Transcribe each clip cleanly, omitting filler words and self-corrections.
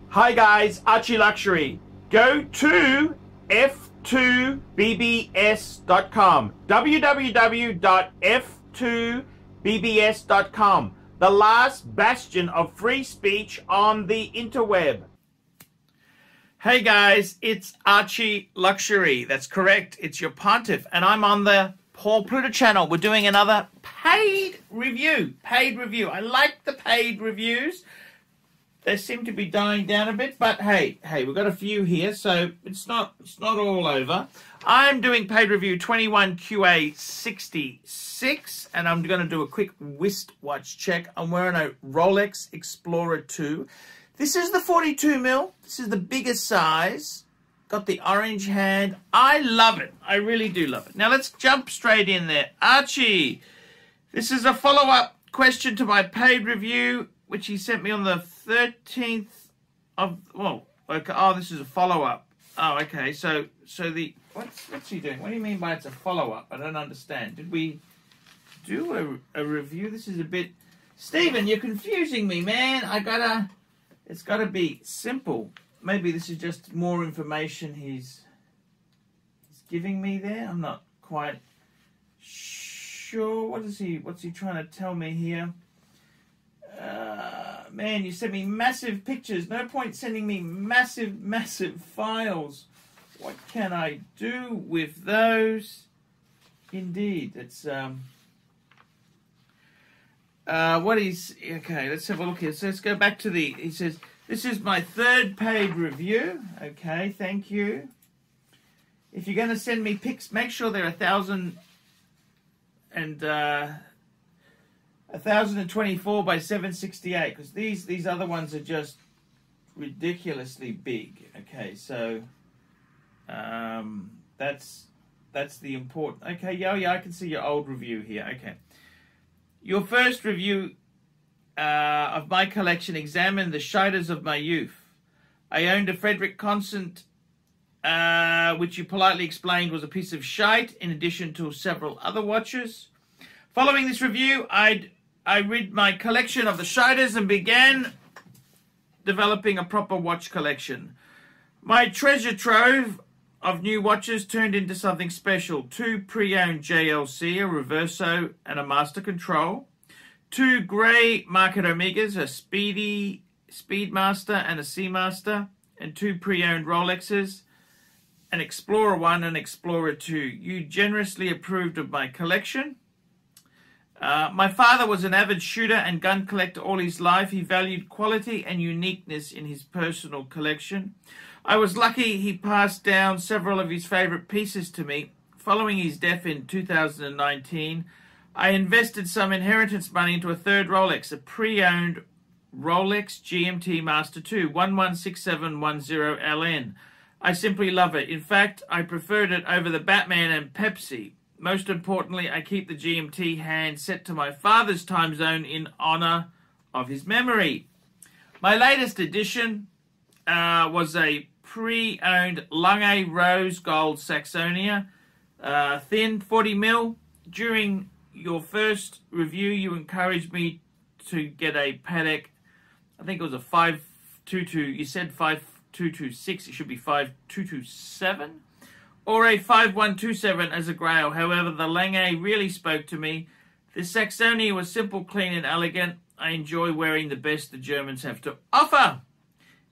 Hi guys, ArchieLuxury. Go to f2bbs.com. www.f2bbs.com. The last bastion of free speech on the interweb. Hey guys, it's ArchieLuxury. That's correct. It's your pontiff, and I'm on the Pluta channel. We're doing another paid review. I like the paid reviews. They seem to be dying down a bit, but hey, we've got a few here, so it's not all over. I'm doing paid review 21QA66, and I'm going to do a quick wristwatch check. I'm wearing a Rolex Explorer 2. This is the 42mm. This is the biggest size. Got the orange hand. I love it. I really do love it. Now let's jump straight in there. Archie, this is a follow-up question to my paid review, which he sent me on the 13th of, well, okay, oh, this is a follow-up. Oh, okay, so the, what's he doing? What do you mean by it's a follow-up? I don't understand. Did we do a review? This is a bit, Stephen, you're confusing me, man. It's gotta be simple. Maybe this is just more information he's giving me there. I'm not quite sure. What's he trying to tell me here? Man, you sent me massive pictures. No point sending me massive files. What can I do with those? Indeed, it's what he's, okay, let's have a look here. So let's go back to the, he says, this is my third paid review. Okay, thank you. If you're going to send me pics, make sure they're 1024 by 768, because these other ones are just ridiculously big. Okay, so that's the important. Okay, yeah, I can see your old review here. Okay, your first review of my collection examined the shiders of my youth. I owned a Frederick Constant, which you politely explained was a piece of shite, in addition to several other watches. Following this review, I rid my collection of the shiders and began developing a proper watch collection. My treasure trove of new watches turned into something special. 2 pre-owned JLC, a Reverso and a Master Control. 2 grey Market Omegas, a Speedmaster and a Seamaster. And 2 pre-owned Rolexes, an Explorer 1 and Explorer 2. You generously approved of my collection. My father was an avid shooter and gun collector all his life. He valued quality and uniqueness in his personal collection. I was lucky he passed down several of his favourite pieces to me. Following his death in 2019, I invested some inheritance money into a third Rolex, a pre-owned Rolex GMT Master 2, 116710LN. I simply love it. In fact, I preferred it over the Batman and Pepsi. Most importantly, I keep the GMT hand set to my father's time zone in honour of his memory. My latest addition was a pre-owned Lange Rose Gold Saxonia, thin 40mm. During your first review, you encouraged me to get a Patek. I think it was a 522. You said 5226. It should be 5227. Or a 5127 as a Grail. However, the Lange really spoke to me. This Saxonia was simple, clean and elegant. I enjoy wearing the best the Germans have to offer.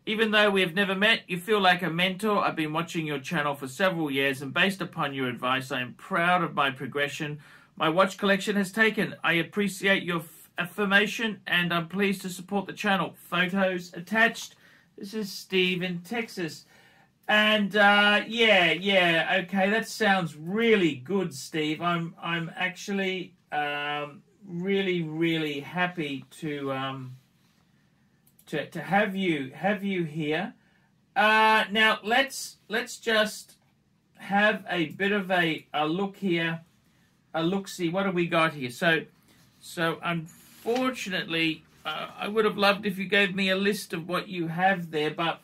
Even though we have never met, you feel like a mentor. I've been watching your channel for several years, and based upon your advice, I am proud of my progression my watch collection has taken. I appreciate your affirmation, and I'm pleased to support the channel. Photos attached. This is Steve in Texas. And yeah, okay, that sounds really good, Steve. I'm actually really happy to have you here. Now let's just have a bit of a look here, a look-see. What have we got here? So unfortunately, I would have loved if you gave me a list of what you have there, but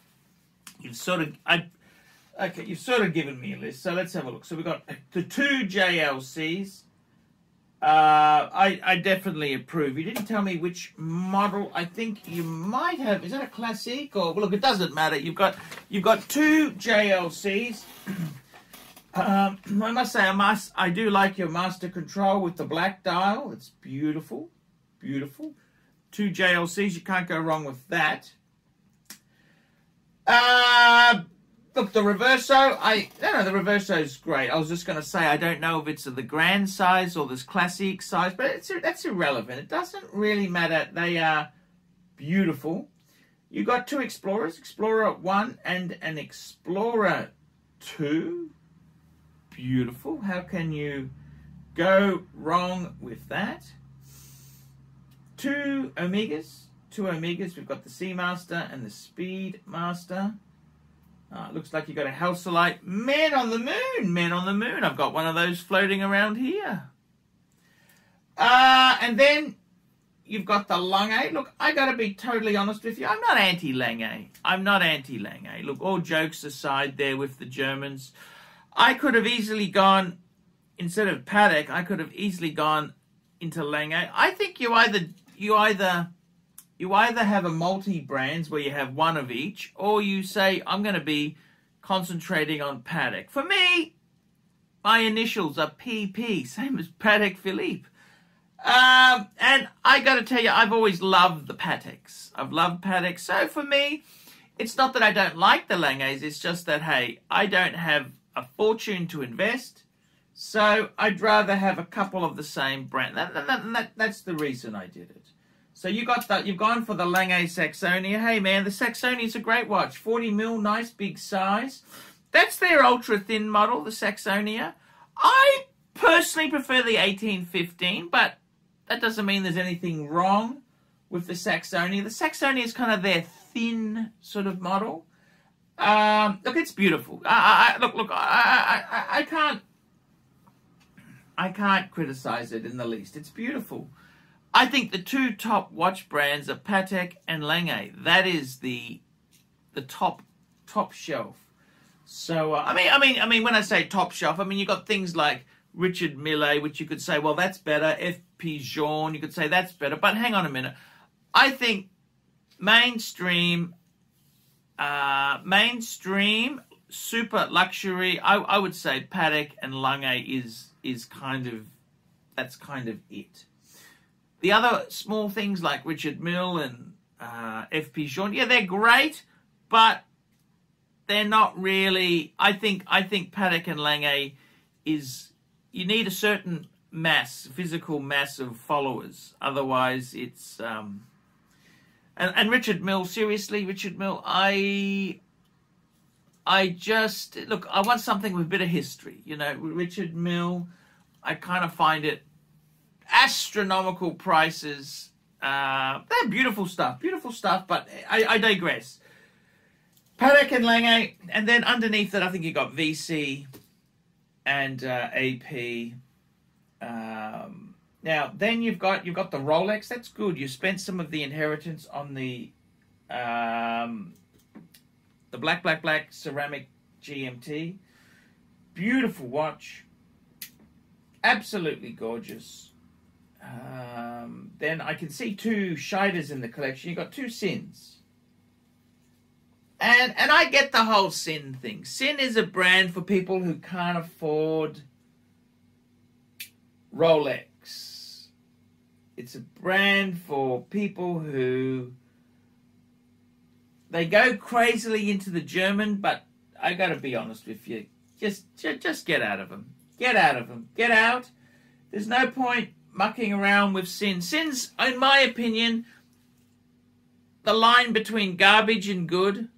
you've sort of given me a list. So let's have a look. So we've got the 2 JLCs, I definitely approve. You didn't tell me which model. I think you might have. Is that a classic or? Well, look, it doesn't matter. You've got two JLCs. I must say, I do like your master control with the black dial. It's beautiful, beautiful. Two JLCs. You can't go wrong with that. Look, the Reverso, the Reverso is great. I was just going to say, I don't know if it's the grand size or this classic size, but that's irrelevant. It doesn't really matter. They are beautiful. You got two Explorers, Explorer 1 and an Explorer 2. Beautiful. How can you go wrong with that? Two Omegas. We've got the Seamaster and the Speedmaster. Looks like you got a Halcylite. Men on the moon. Men on the moon. I've got one of those floating around here. And then you've got the Lange. Look, I got to be totally honest with you. I'm not anti-Lange. I'm not anti-Lange. Look, all jokes aside there with the Germans. I could have easily gone, instead of Patek, I could have easily gone into Lange. I think you either have a multi-brands where you have one of each, or you say, I'm going to be concentrating on Patek. For me, my initials are PP, same as Patek Philippe. And I got to tell you, I've always loved the Pateks. I've loved Patek. So for me, it's not that I don't like the Langes, it's just that, hey, I don't have a fortune to invest, so I'd rather have a couple of the same brand. That's the reason I did it. So you've gone for the Lange Saxonia. Hey man, the Saxonia's a great watch. 40 mil, nice big size. That's their ultra thin model, the Saxonia. I personally prefer the 1815, but that doesn't mean there's anything wrong with the Saxonia. The Saxonia is kind of their thin sort of model. Look, it's beautiful. I can't criticize it in the least. It's beautiful. I think the two top watch brands are Patek and Lange. That is the top shelf. So I mean, when I say top shelf, I mean you got things like Richard Mille, which you could say, well, that's better. FP Journe, you could say that's better. But hang on a minute. I think mainstream, super luxury. I would say Patek and Lange is kind of, that's kind of it. The other small things like Richard Mille and FP Journe, yeah, they're great, but they're not really. I think Patek and Lange is, you need a certain mass, physical mass of followers. Otherwise, it's and Richard Mille, seriously, Richard Mille, I just look. I want something with a bit of history. You know, Richard Mille, I kind of find it astronomical prices. They're beautiful stuff, but I digress. Patek and Lange, and then underneath that, I think you got VC and AP. Now, then you've got the Rolex. That's good. You spent some of the inheritance on the black ceramic GMT. Beautiful watch. Absolutely gorgeous. Then I can see two Scheiders in the collection. You've got two Sinns. And I get the whole Sinn thing. Sinn is a brand for people who can't afford Rolex. It's a brand for people who, they go crazily into the German, but I got to be honest with you. Just get out of them. Get out of them. Get out. There's no point mucking around with Sinn. Sinn's, in my opinion, the line between garbage and good.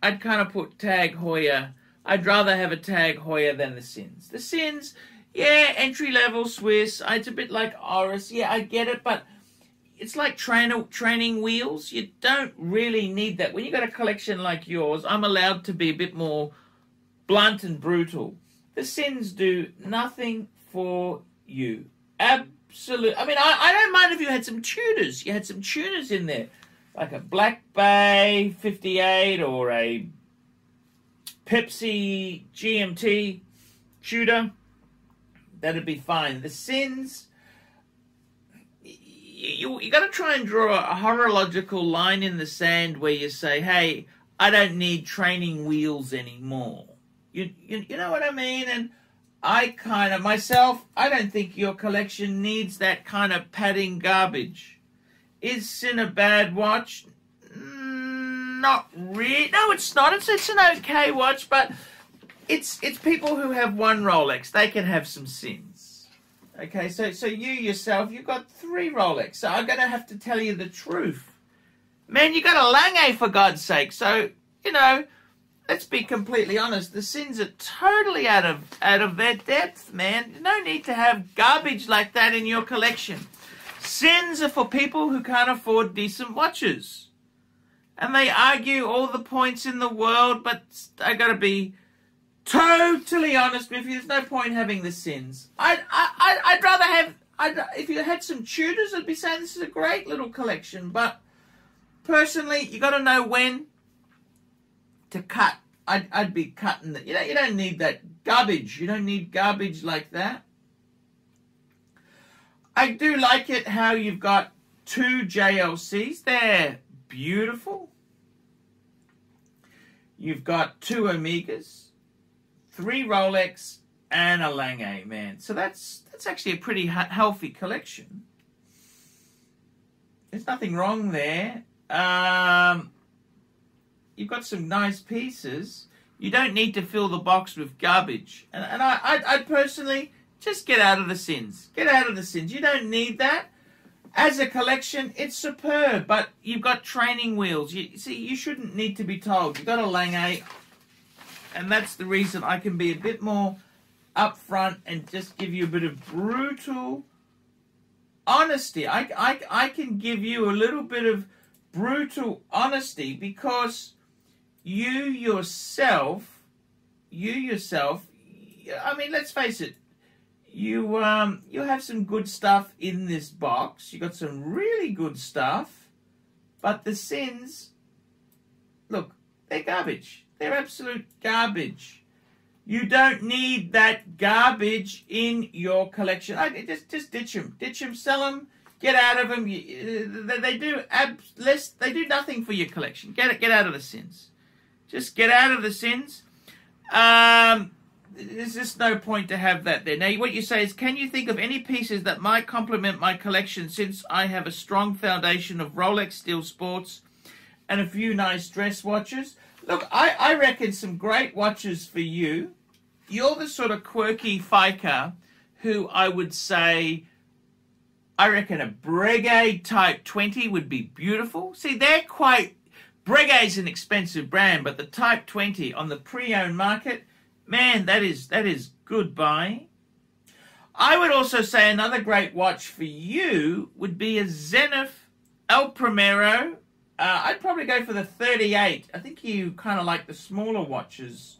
I'd kind of put Tag Heuer. I'd rather have a Tag Heuer than the Sinns. The Sinns, yeah, entry-level Swiss. It's a bit like Oris. Yeah, I get it, but it's like training wheels. You don't really need that. When you got a collection like yours, I'm allowed to be a bit more blunt and brutal. The Sinns do nothing for you. Absolutely. I mean, I don't mind if you had some tuners. You had some tuners in there, like a Black Bay 58 or a Pepsi GMT tuner. That'd be fine. The Sinns, you got to try and draw a horological line in the sand where you say, hey, I don't need training wheels anymore. You know what I mean? And I kind of, myself, I don't think your collection needs that kind of padding garbage. Is Sinn a bad watch? Not really. No, it's not. It's an okay watch, but it's people who have one Rolex. They can have some Sinns. Okay, so you yourself, you've got 3 Rolex. So I'm going to have to tell you the truth. Man, you got a Lange, for God's sake. So, you know, let's be completely honest. The Sinns are totally out of their depth, man. No need to have garbage like that in your collection. Sinns are for people who can't afford decent watches. And they argue all the points in the world, but I got to be totally honest with you. There's no point having the Sinns. I'd rather have, if you had some Tudors, I'd be saying this is a great little collection. But personally, you got to know when to cut. I'd be cutting that. You don't need that garbage. You don't need garbage like that. I do like it how you've got 2 JLCs. They're beautiful. You've got 2 Omegas, 3 Rolex, and a Lange, man. So that's actually a pretty healthy collection. There's nothing wrong there. You've got some nice pieces. You don't need to fill the box with garbage. And I personally, just get out of the Sinns. Get out of the Sinns. You don't need that. As a collection, it's superb, but you've got training wheels. You shouldn't need to be told. You've got a Lange, and that's the reason I can be a bit more upfront and just give you a bit of brutal honesty. I can give you a little bit of brutal honesty because you yourself, I mean, let's face it, you have some good stuff in this box. You got some really good stuff, but the Sinns, look, they're garbage. They're absolute garbage. You don't need that garbage in your collection. Just ditch them. Ditch them, sell them, get out of them. They do nothing for your collection. Get out of the Sinns. Just get out of the Sinns. There's just no point to have that there. Now, what you say is, can you think of any pieces that might complement my collection since I have a strong foundation of Rolex Steel Sports and a few nice dress watches? Look, I reckon some great watches for you. You're the sort of quirky fiker who I would say, I reckon a Breguet Type 20 would be beautiful. See, they're quite... Breguet's an expensive brand, but the Type 20 on the pre-owned market, man, that is good buying. I would also say another great watch for you would be a Zenith El Primero. I'd probably go for the 38. I think you kind of like the smaller watches.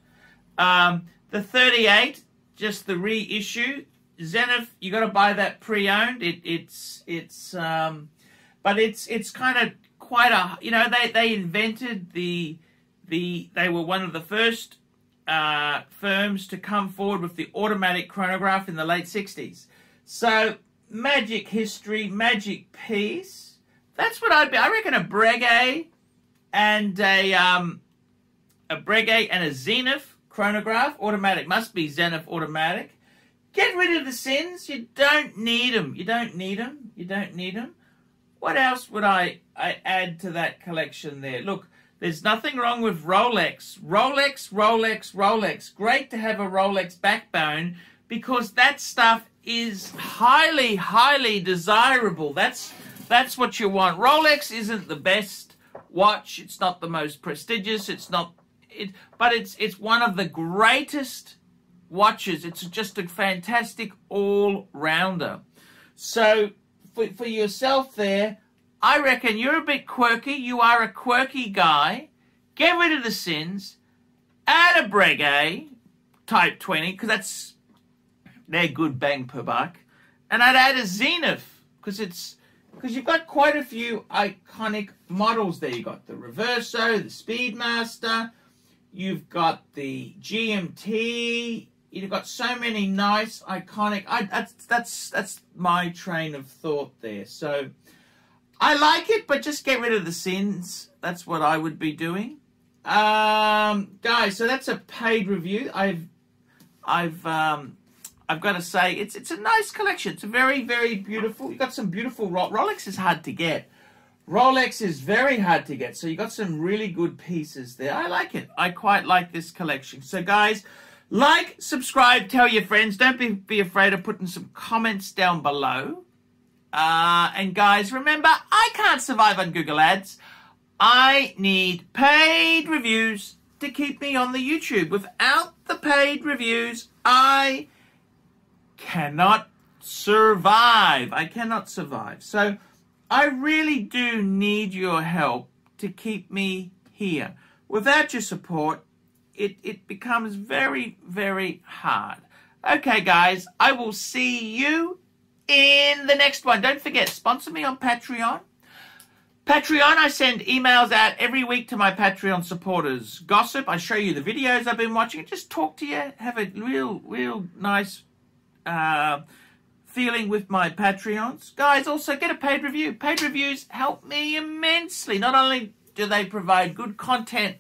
The 38, just the reissue. Zenith, you got to buy that pre-owned. But it's kind of quite a, you know, they invented they were one of the first firms to come forward with the automatic chronograph in the late 60s. So, magic history, magic piece. That's what I'd be. I reckon a Breguet and a Zenith chronograph, automatic. Must be Zenith automatic. Get rid of the Sinns. You don't need them. You don't need them. You don't need them. What else would I add to that collection there? Look, there's nothing wrong with Rolex. Rolex. Great to have a Rolex backbone because that stuff is highly, highly desirable. That's what you want. Rolex isn't the best watch. It's not the most prestigious. But it's one of the greatest watches. It's just a fantastic all-rounder. So for yourself there, I reckon you're a bit quirky. You are a quirky guy. Get rid of the Sinns. Add a Breguet Type 20 because they're good bang per buck. And I'd add a Zenith because you've got quite a few iconic models there. You've got the Reverso, the Speedmaster. You've got the GMT. You've got so many nice, iconic... That's my train of thought there. So, I like it, but just get rid of the Sinns. That's what I would be doing. Guys, so that's a paid review. I've got to say, it's a nice collection. It's a very, very beautiful. You've got some beautiful... Rolex is hard to get. Rolex is very hard to get. So you got some really good pieces there. I like it. I quite like this collection. So guys, like, subscribe, tell your friends. Don't be afraid of putting some comments down below. And guys, remember, I can't survive on Google Ads. I need paid reviews to keep me on the YouTube. Without the paid reviews, I cannot survive. I cannot survive. So I really do need your help to keep me here. Without your support, it becomes very, very hard. Okay, guys, I will see you in the next one. Don't forget, sponsor me on Patreon. Patreon, I send emails out every week to my Patreon supporters. Gossip, I show you the videos I've been watching. Just talk to you. Have a real nice feeling with my Patreons. Guys, also get a paid review. Paid reviews help me immensely. Not only do they provide good content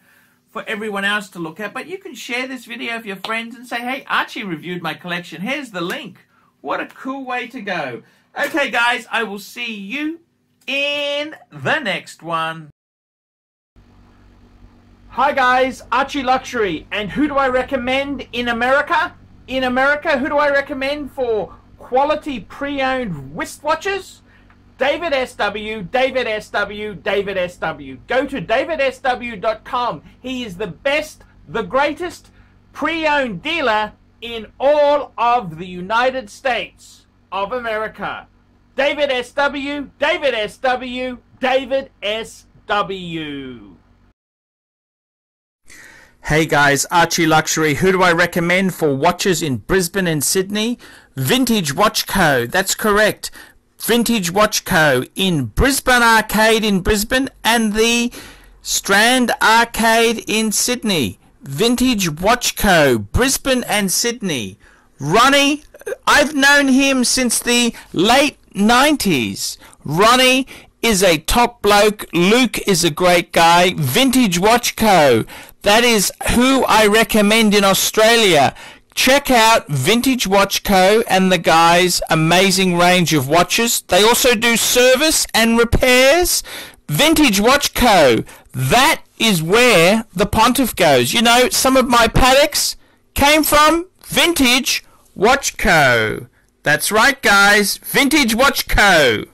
for everyone else to look at, but you can share this video with your friends and say, hey, Archie reviewed my collection. Here's the link. What a cool way to go. Okay, guys, I will see you in the next one. Hi guys, ArchieLuxury, and who do I recommend in America? In America, who do I recommend for quality pre-owned wristwatches? David SW, David SW, David SW. Go to davidsw.com. He is the best, the greatest pre-owned dealer in all of the United States of America. David SW, David SW, David SW. Hey guys, ArchieLuxury. Who do I recommend for watches in Brisbane and Sydney? Vintage Watch Co. That's correct. Vintage Watch Co. in Brisbane Arcade in Brisbane and the Strand Arcade in Sydney. Vintage Watch Co. Brisbane and Sydney. Ronnie, I've known him since the late 90s. Ronnie is a top bloke. Luke is a great guy. Vintage Watch Co. That is who I recommend in Australia. Check out Vintage Watch Co. and the guys' amazing range of watches. They also do service and repairs. Vintage Watch Co. That is where the Pontiff goes. You know, some of my Pateks came from Vintage Watch Co. That's right, guys. Vintage Watch Co.